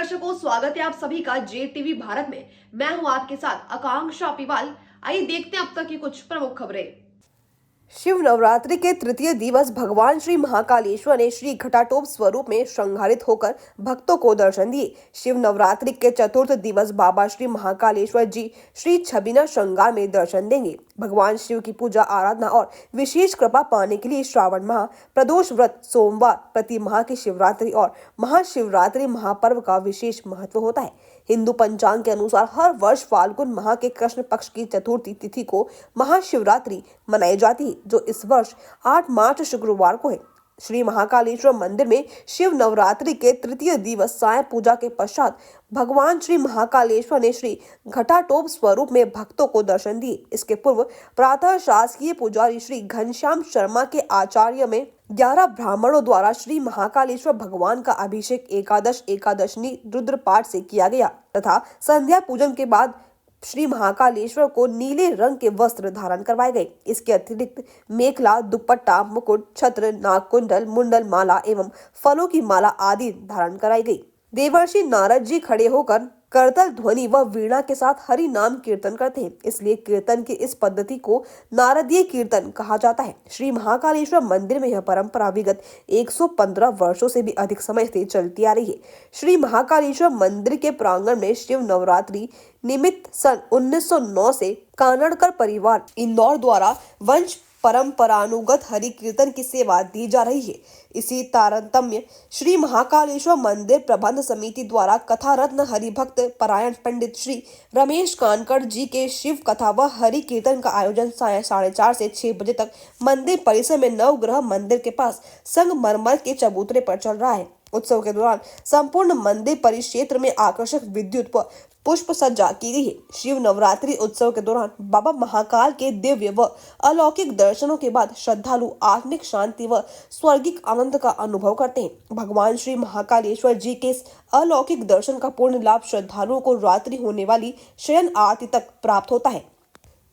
दर्शकों, स्वागत है आप सभी का जे टीवी भारत में। मैं हूं आपके साथ आकांक्षा पिवाल। आइए देखते हैं अब तक की कुछ प्रमुख खबरें। शिव नवरात्रि के तृतीय दिवस भगवान श्री महाकालेश्वर ने श्री घटाटोप स्वरूप में श्रृंगारित होकर भक्तों को दर्शन दिए। शिव नवरात्रि के चतुर्थ दिवस बाबा श्री महाकालेश्वर जी श्री छबिना श्रृंगार में दर्शन देंगे। भगवान शिव की पूजा आराधना और विशेष कृपा पाने के लिए श्रावण माह प्रदोष व्रत सोमवार, प्रति माह की शिवरात्रि और महाशिवरात्रि महापर्व का विशेष महत्व होता है। हिंदू पंचांग के अनुसार हर वर्ष फाल्गुन माह के कृष्ण पक्ष की चतुर्थी तिथि को महाशिवरात्रि मनाई जाती है, जो इस वर्ष 8 मार्च शुक्रवार को है। श्री महाकालेश्वर मंदिर में शिव नवरात्रि के तृतीय दिवस साय पूजा के पश्चात भगवान श्री महाकालेश्वर ने श्री घटाटोप स्वरूप में भक्तों को दर्शन दिए। इसके पूर्व प्रातः शासकीय पुजारी श्री घनश्याम शर्मा के आचार्य में 11 ब्राह्मणों द्वारा श्री महाकालेश्वर भगवान का अभिषेक एकादशनी रुद्र पाठ से किया गया तथा संध्या पूजन के बाद श्री महाकालेश्वर को नीले रंग के वस्त्र धारण करवाए गए। इसके अतिरिक्त मेखला, दुपट्टा, मुकुट, छत्र, नागकुंडल, मुंडल माला एवं फलों की माला आदि धारण कराई गई। देवर्षि नारद जी खड़े होकर करतल ध्वनि व वीणा के साथ हरि नाम कीर्तन करते हैं, इसलिए कीर्तन की इस पद्धति को नारदीय कीर्तन कहा जाता है। श्री महाकालेश्वर मंदिर में यह परंपरा विगत 115 वर्षों से भी अधिक समय से चलती आ रही है। श्री महाकालेश्वर मंदिर के प्रांगण में शिव नवरात्रि निमित्त सन 1909 से कानड़कर परिवार इंदौर द्वारा वंश परंपरानुगत हरि कीर्तन की सेवा दी जा रही है। इसी तारतम्य श्री महाकालेश्वर मंदिर प्रबंध समिति द्वारा कथा रत्न हरि भक्त परायण पंडित श्री रमेश कानकर जी के शिव कथा व हरि कीर्तन का आयोजन साय 4:30 से 6 बजे तक मंदिर परिसर में नवग्रह मंदिर के पास संगमरमर के चबूतरे पर चल रहा है। उत्सव के दौरान संपूर्ण मंदिर परिक्षेत्र में आकर्षक विद्युत व पुष्प सज्जा की गई है। शिव नवरात्रि उत्सव के दौरान बाबा महाकाल के दिव्य व अलौकिक दर्शनों के बाद श्रद्धालु आत्मिक शांति व स्वर्गिक आनंद का अनुभव करते हैं। भगवान श्री महाकालेश्वर जी के इस अलौकिक दर्शन का पूर्ण लाभ श्रद्धालुओं को रात्रि होने वाली शयन आरती तक प्राप्त होता है।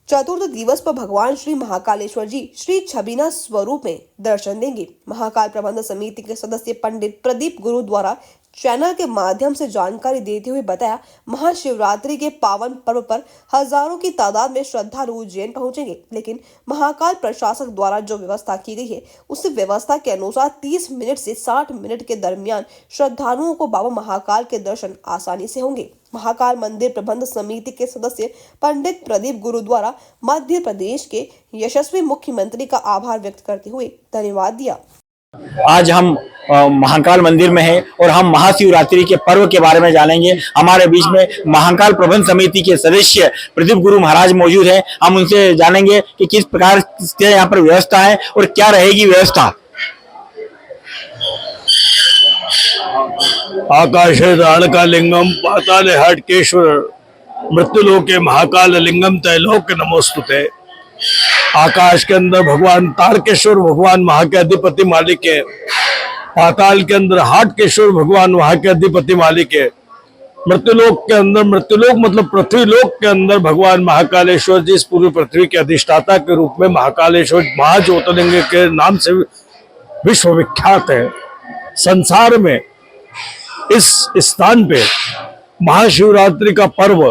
चतुर्थ दिवस पर भगवान श्री महाकालेश्वर जी श्री छबिना स्वरूप में दर्शन देंगे। महाकाल प्रबंध समिति के सदस्य पंडित प्रदीप गुरु द्वारा चैनल के माध्यम से जानकारी देते हुए बताया, महाशिवरात्रि के पावन पर्व पर हजारों की तादाद में श्रद्धालु उज्जैन पहुंचेंगे, लेकिन महाकाल प्रशासक द्वारा जो व्यवस्था की गई है उस व्यवस्था के अनुसार 30 मिनट से 60 मिनट के दरमियान श्रद्धालुओं को बाबा महाकाल के दर्शन आसानी से होंगे। महाकाल मंदिर प्रबंध समिति के सदस्य पंडित प्रदीप गुरु द्वारा मध्य प्रदेश के यशस्वी मुख्यमंत्री का आभार व्यक्त करते हुए धन्यवाद दिया। आज हम महाकाल मंदिर में हैं और हम महाशिवरात्रि के पर्व के बारे में जानेंगे। हमारे बीच में महाकाल प्रबंध समिति के सदस्य प्रदीप गुरु महाराज मौजूद हैं। हम उनसे जानेंगे कि किस प्रकार से यहाँ पर व्यवस्था है और क्या रहेगी व्यवस्था। आकाशे दानका लिंगम पाताले हटकेश्वर मृत्युलोके महाकाल लिंगम तैलोक नमोस्तुते। आकाश के अंदर भगवान तारकेश्वर भगवान वहां के अधिपति मालिक है। पाताल के अंदर हाटकेश्वर भगवान वहां के अधिपति मालिक है। मृत्युलोक के अंदर, मृत्युलोक मतलब पृथ्वीलोक के अंदर भगवान महाकालेश्वर जी इस पूरी पृथ्वी के अधिष्ठाता के रूप में महाकालेश्वर महाज्योतिर्लिंग के नाम से विश्वविख्यात है। संसार में इस स्थान पे महाशिवरात्रि का पर्व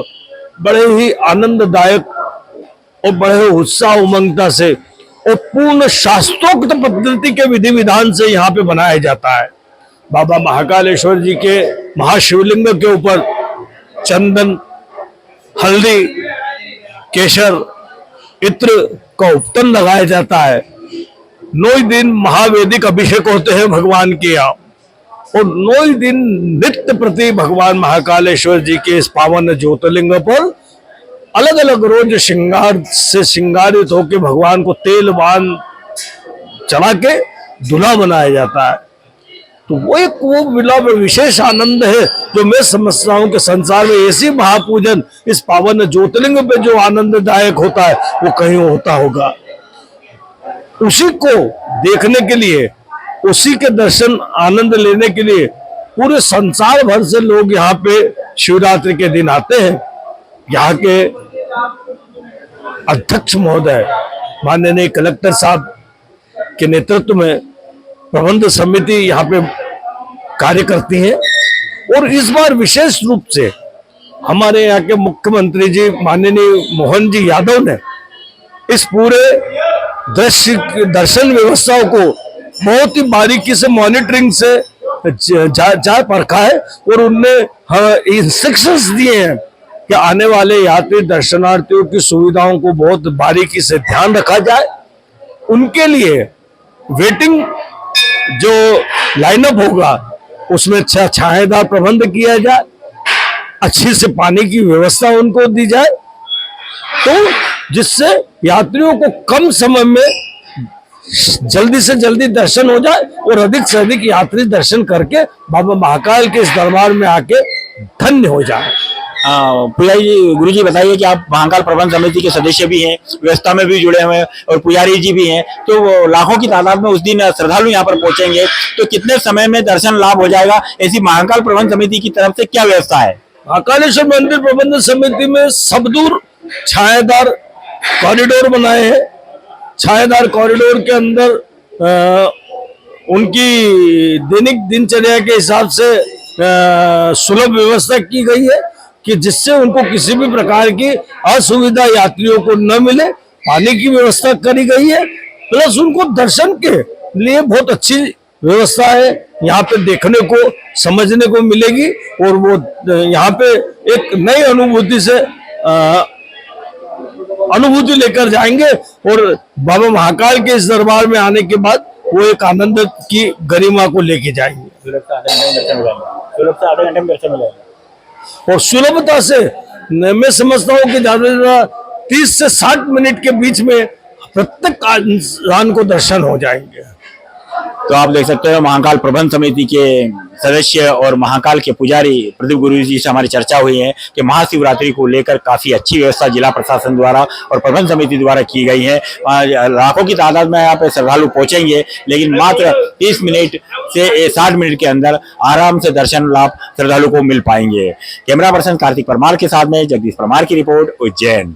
बड़े ही आनंददायक और बड़े उत्साह उमंगता से और पूर्ण शास्त्रोक्त पद्धति के विधि विधान से यहाँ पे बनाया जाता है। बाबा महाकालेश्वर जी के महाशिवलिंग के ऊपर चंदन, हल्दी, केसर, इत्र का उपटन लगाया जाता है। 9 दिन महावैदिक अभिषेक होते हैं भगवान के यहाँ और 9 दिन नित्य प्रति भगवान महाकालेश्वर जी के इस पावन ज्योतिर्लिंग पर अलग अलग रोज श्रृंगार से श्रृंगारित होकर भगवान को तेल बान चढ़ा के दूल्हा बनाया जाता है। तो वो मिला विशेष आनंद है जो मैं समझता हूँ कि संसार में ऐसी महापूजन इस पावन ज्योतिर्लिंग पे जो आनंददायक होता है वो कहीं होता होगा। उसी को देखने के लिए, उसी के दर्शन आनंद लेने के लिए पूरे संसार भर से लोग यहाँ पे शिवरात्रि के दिन आते हैं। यहाँ के अध्यक्ष महोदय माननीय कलेक्टर साहब के नेतृत्व में प्रबंध समिति यहाँ पे कार्य करती है और इस बार विशेष रूप से हमारे यहाँ के मुख्यमंत्री जी माननीय मोहन जी यादव ने इस पूरे दर्शन व्यवस्थाओं को बहुत ही बारीकी से मॉनिटरिंग से जा परखा है और उनने इंस्ट्रक्शंस दिए हैं कि आने वाले यात्री दर्शनार्थियों की सुविधाओं को बहुत बारीकी से ध्यान रखा जाए। उनके लिए वेटिंग जो लाइनअप होगा उसमें छायादार प्रबंध किया जाए, अच्छी से पानी की व्यवस्था उनको दी जाए, तो जिससे यात्रियों को कम समय में जल्दी से जल्दी दर्शन हो जाए और अधिक से अधिक यात्री दर्शन करके बाबा महाकाल के इस दरबार में आके धन्य हो जाए। पुजारी जी, गुरु जी बताइए कि आप महाकाल प्रबंध समिति के सदस्य भी हैं, व्यवस्था में भी जुड़े हुए हैं और पुजारी जी भी हैं, तो वो लाखों की तादाद में उस दिन श्रद्धालु यहाँ पर पहुंचेंगे, तो कितने समय में दर्शन लाभ हो जाएगा? ऐसी महाकाल प्रबंध समिति की तरफ से क्या व्यवस्था है? महाकालेश्वर मंदिर प्रबंध समिति में सब दूर छायादार कॉरिडोर बनाए हैं। छायादार कॉरिडोर के अंदर उनकी दैनिक दिनचर्या के हिसाब से सुलभ व्यवस्था की गई है कि जिससे उनको किसी भी प्रकार की असुविधा यात्रियों को न मिले। पानी की व्यवस्था करी गई है, प्लस उनको दर्शन के लिए बहुत अच्छी व्यवस्था है, यहाँ पे देखने को समझने को मिलेगी और वो यहाँ पे एक नई अनुभूति से अनुभूति लेकर जाएंगे और बाबा महाकाल के इस दरबार में आने के बाद वो एक आनंद की गरिमा को लेके जाएंगे। सुलभ से आधे घंटे में दर्शन मिलेगा और सुलभता से मैं समझता हूँ कि ज्यादा से ज्यादा 30 से 60 मिनट के बीच में प्रत्येक इंसान को दर्शन हो जाएंगे। तो आप देख सकते हो महाकाल प्रबंध समिति के सदस्य और महाकाल के पुजारी प्रदीप गुरु जी से हमारी चर्चा हुई है कि महाशिवरात्रि को लेकर काफी अच्छी व्यवस्था जिला प्रशासन द्वारा और प्रबंध समिति द्वारा की गई है। लाखों की तादाद में यहाँ पे श्रद्धालु पहुंचेंगे, लेकिन मात्र 30 मिनट से 60 मिनट के अंदर आराम से दर्शन लाभ श्रद्धालु को मिल पाएंगे। कैमरा पर्सन कार्तिक परमार के साथ में जगदीश परमार की रिपोर्ट, उज्जैन।